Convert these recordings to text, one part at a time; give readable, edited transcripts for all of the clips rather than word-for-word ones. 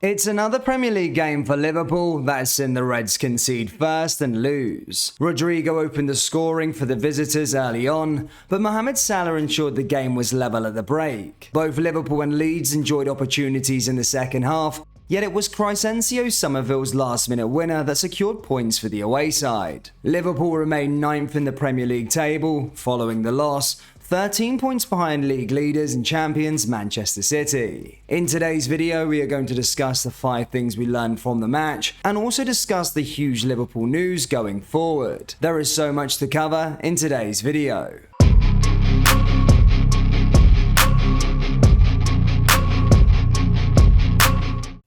It's another Premier League game for Liverpool that's seen the Reds concede first and lose. Rodrigo opened the scoring for the visitors early on, but Mohamed Salah ensured the game was level at the break. Both Liverpool and Leeds enjoyed opportunities in the second half, yet it was Crysencio Somerville's last-minute winner that secured points for the away side. Liverpool remained 9th in the Premier League table, following the loss, 13 points behind league leaders and champions Manchester City. In today's video, we are going to discuss the 5 things we learned from the match, and also discuss the huge Liverpool news going forward. There is so much to cover in today's video.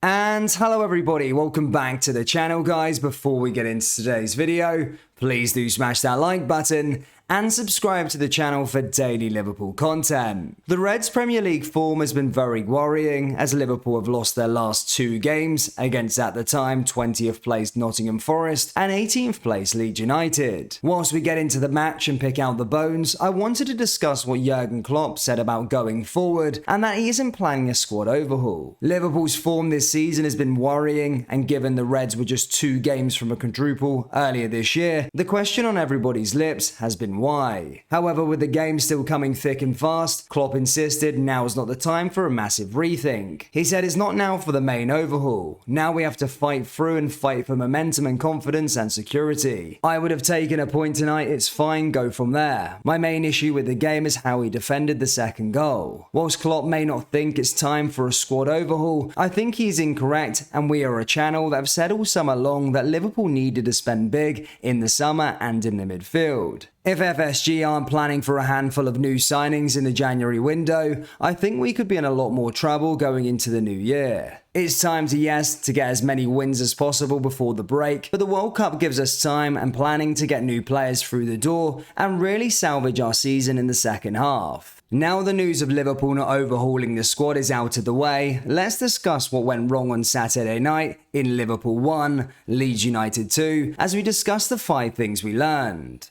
And hello everybody, welcome back to the channel guys. Before we get into today's video, please do smash that like button and subscribe to the channel for daily Liverpool content. The Reds' Premier League form has been very worrying as Liverpool have lost their last 2 games against at the time 20th placed Nottingham Forest and 18th placed Leeds United. Whilst we get into the match and pick out the bones, I wanted to discuss what Jurgen Klopp said about going forward and that he isn't planning a squad overhaul. Liverpool's form this season has been worrying, and given the Reds were just 2 games from a quadruple earlier this year, the question on everybody's lips has been why. However, with the game still coming thick and fast, Klopp insisted now's not the time for a massive rethink. He said it's not now for the main overhaul. Now we have to fight through and fight for momentum and confidence and security. I would have taken a point tonight, it's fine, go from there. My main issue with the game is how he defended the second goal. Whilst Klopp may not think it's time for a squad overhaul, I think he's incorrect, and we are a channel that have said all summer long that Liverpool needed to spend big in the summer and in the midfield. If FSG aren't planning for a handful of new signings in the January window, I think we could be in a lot more trouble going into the new year. It's time to get as many wins as possible before the break, but the World Cup gives us time and planning to get new players through the door and really salvage our season in the second half. Now the news of Liverpool not overhauling the squad is out of the way, let's discuss what went wrong on Saturday night in Liverpool 1, Leeds United 2, as we discuss the 5 things we learned.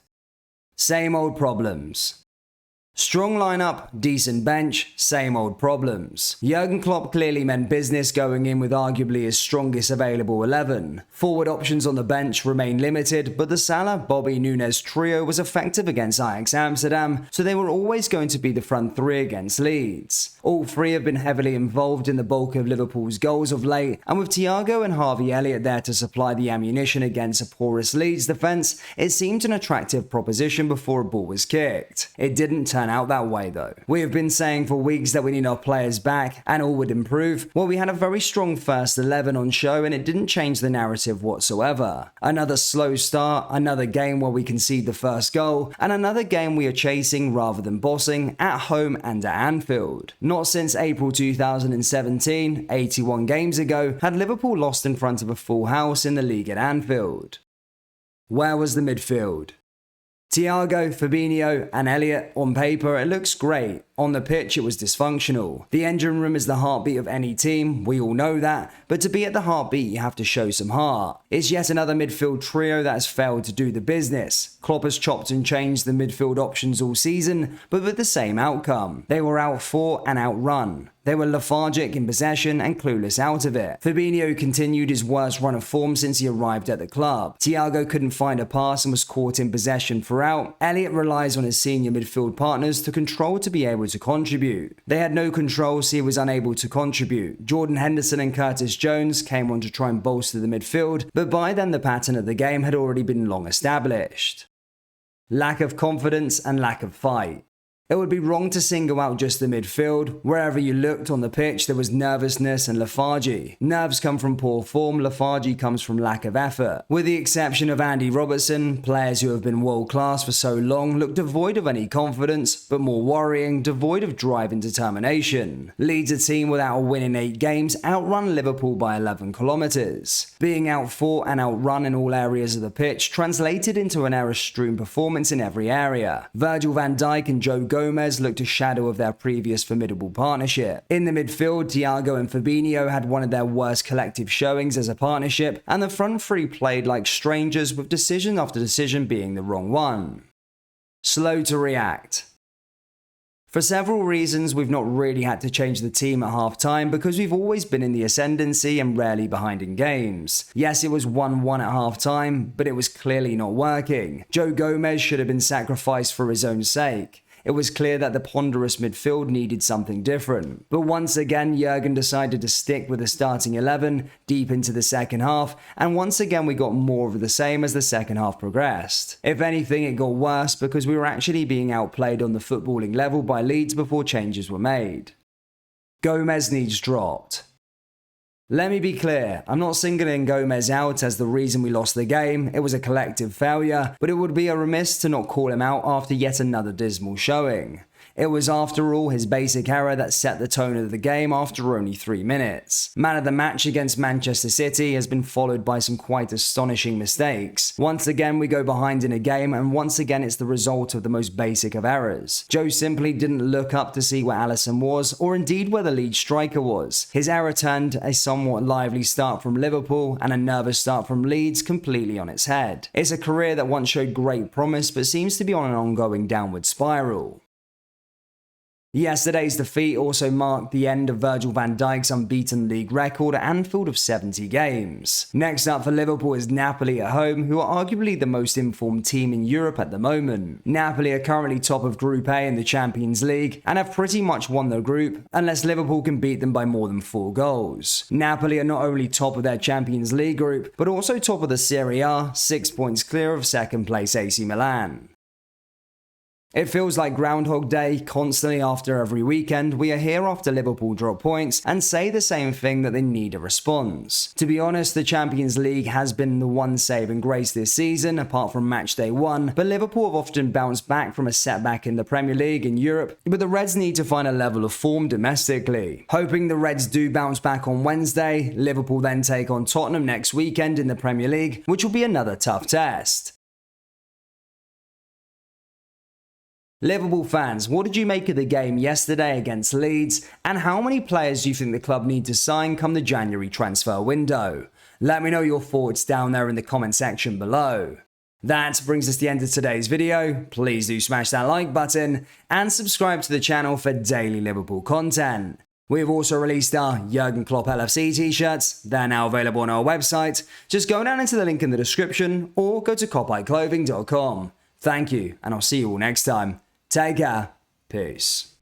Same old problems. Strong lineup, decent bench, same old problems. Jurgen Klopp clearly meant business going in with arguably his strongest available 11. Forward options on the bench remain limited, but the Salah, Bobby, Nunes trio was effective against Ajax Amsterdam, so they were always going to be the front 3 against Leeds. All 3 have been heavily involved in the bulk of Liverpool's goals of late, and with Thiago and Harvey Elliott there to supply the ammunition against a porous Leeds defence, it seemed an attractive proposition before a ball was kicked. It didn't turn out that way though. We have been saying for weeks that we need our players back and all would improve. Well, we had a very strong first 11 on show and it didn't change the narrative whatsoever. Another slow start, another game where we concede the first goal, and another game we are chasing rather than bossing at home and at Anfield. Not since April 2017, 81 games ago, had Liverpool lost in front of a full house in the league at Anfield. Where was the midfield? Thiago, Fabinho and Elliott, on paper it looks great. On the pitch, it was dysfunctional. The engine room is the heartbeat of any team, we all know that, but to be at the heartbeat, you have to show some heart. It's yet another midfield trio that has failed to do the business. Klopp has chopped and changed the midfield options all season, but with the same outcome. They were outfought and outrun. They were lethargic in possession and clueless out of it. Fabinho continued his worst run of form since he arrived at the club. Thiago couldn't find a pass and was caught in possession throughout. Elliott relies on his senior midfield partners to control to be able to contribute. They had no control, so he was unable to contribute. Jordan Henderson and Curtis Jones came on to try and bolster the midfield, but by then the pattern of the game had already been long established. Lack of confidence and lack of fight. It would be wrong to single out just the midfield. Wherever you looked on the pitch, there was nervousness and lethargy. Nerves come from poor form, lethargy comes from lack of effort. With the exception of Andy Robertson, players who have been world class for so long look devoid of any confidence, but more worrying, devoid of drive and determination. Leeds, a team without a win in 8 games, outrun Liverpool by 11 kilometres. Being outfought and outrun in all areas of the pitch translated into an error-strewn performance in every area. Virgil van Dijk and Joe Gomez looked a shadow of their previous formidable partnership. In the midfield, Thiago and Fabinho had one of their worst collective showings as a partnership, and the front 3 played like strangers with decision after decision being the wrong one. Slow to react. For several reasons, we've not really had to change the team at half-time because we've always been in the ascendancy and rarely behind in games. Yes, it was 1-1 at half-time, but it was clearly not working. Joe Gomez should have been sacrificed for his own sake. It was clear that the ponderous midfield needed something different. But once again, Jurgen decided to stick with the starting 11 deep into the second half, and once again we got more of the same as the second half progressed. If anything, it got worse because we were actually being outplayed on the footballing level by Leeds before changes were made. Gomez needs dropped. Let me be clear, I'm not singling Gomez out as the reason we lost the game. It was a collective failure, but it would be a remiss to not call him out after yet another dismal showing. It was, after all, his basic error that set the tone of the game after only 3 minutes. Man of the match against Manchester City has been followed by some quite astonishing mistakes. Once again we go behind in a game, and once again it's the result of the most basic of errors. Joe simply didn't look up to see where Alisson was, or indeed where the lead striker was. His error turned a somewhat lively start from Liverpool and a nervous start from Leeds completely on its head. It's a career that once showed great promise but seems to be on an ongoing downward spiral. Yesterday's defeat also marked the end of Virgil van Dijk's unbeaten league record at Anfield of 70 games. Next up for Liverpool is Napoli at home, who are arguably the most informed team in Europe at the moment. Napoli are currently top of Group A in the Champions League and have pretty much won their group, unless Liverpool can beat them by more than 4 goals. Napoli are not only top of their Champions League group, but also top of the Serie A, 6 points clear of second place AC Milan. It feels like Groundhog Day. Constantly after every weekend, we are here after Liverpool drop points and say the same thing, that they need a response. To be honest, the Champions League has been the one saving grace this season, apart from match day 1, but Liverpool have often bounced back from a setback in the Premier League in Europe, but the Reds need to find a level of form domestically. Hoping the Reds do bounce back on Wednesday, Liverpool then take on Tottenham next weekend in the Premier League, which will be another tough test. Liverpool fans, what did you make of the game yesterday against Leeds, and how many players do you think the club need to sign come the January transfer window? Let me know your thoughts down there in the comment section below. That brings us to the end of today's video. Please do smash that like button and subscribe to the channel for daily Liverpool content. We've also released our Jurgen Klopp LFC t-shirts. They're now available on our website. Just go down into the link in the description or go to copyclothing.com. Thank you, and I'll see you all next time. Take care. Peace.